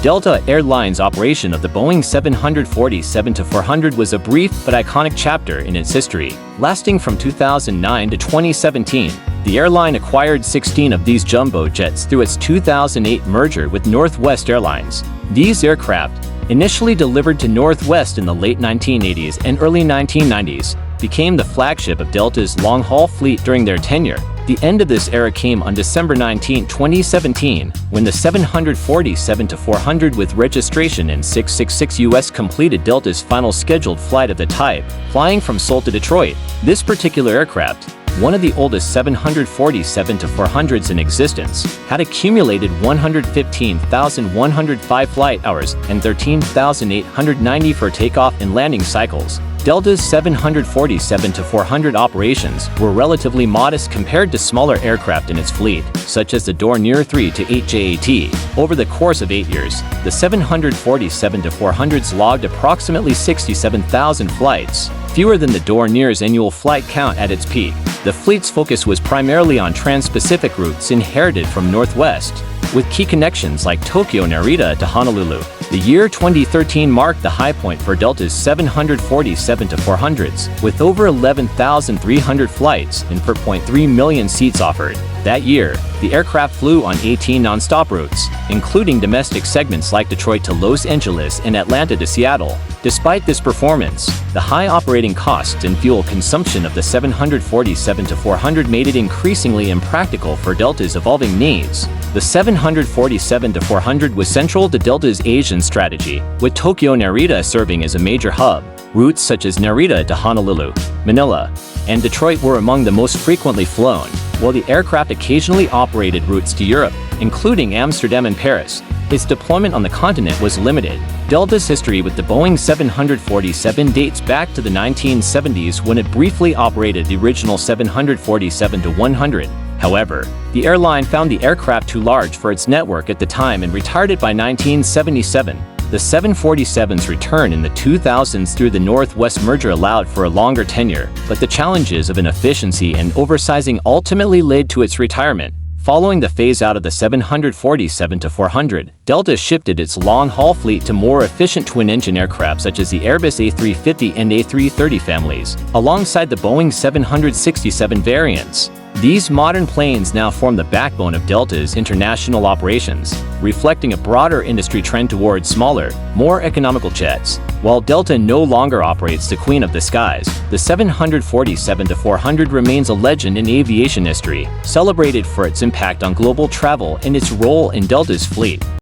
Delta Airlines' operation of the Boeing 747-400 was a brief but iconic chapter in its history. Lasting from 2009 to 2017, the airline acquired 16 of these jumbo jets through its 2008 merger with Northwest Airlines. These aircraft, initially delivered to Northwest in the late 1980s and early 1990s, became the flagship of Delta's long-haul fleet during their tenure. The end of this era came on December 19, 2017, when the 747-400 with registration in 666 US completed Delta's final scheduled flight of the type, flying from Seoul to Detroit. This particular aircraft, one of the oldest 747-400s in existence, had accumulated 115,105 flight hours and 13,890 for takeoff and landing cycles. Delta's 747-400 operations were relatively modest compared to smaller aircraft in its fleet, such as the Dornier 3 to 8 JAT. Over the course of 8 years, the 747-400s logged approximately 67,000 flights, fewer than the Dornier's annual flight count at its peak. The fleet's focus was primarily on trans-Pacific routes inherited from Northwest, with key connections like Tokyo Narita to Honolulu. The year 2013 marked the high point for Delta's 747-400s, with over 11,300 flights and 4.3 million seats offered. That year, the aircraft flew on 18 non-stop routes, including domestic segments like Detroit to Los Angeles and Atlanta to Seattle. Despite this performance, the high operating costs and fuel consumption of the 747-400 made it increasingly impractical for Delta's evolving needs. The 747-400 was central to Delta's Asian strategy, with Tokyo Narita serving as a major hub. Routes such as Narita to Honolulu, Manila, and Detroit were among the most frequently flown, while the aircraft occasionally operated routes to Europe, including Amsterdam and Paris. Its deployment on the continent was limited. Delta's history with the Boeing 747 dates back to the 1970s when it briefly operated the original 747-100. However, the airline found the aircraft too large for its network at the time and retired it by 1977. The 747's return in the 2000s through the Northwest merger allowed for a longer tenure, but the challenges of inefficiency and oversizing ultimately led to its retirement. Following the phase-out of the 747-400, Delta shifted its long-haul fleet to more efficient twin-engine aircraft such as the Airbus A350 and A330 families, alongside the Boeing 767 variants. These modern planes now form the backbone of Delta's international operations, reflecting a broader industry trend towards smaller, more economical jets. While Delta no longer operates the Queen of the Skies, the 747-400 remains a legend in aviation history, celebrated for its impact on global travel and its role in Delta's fleet.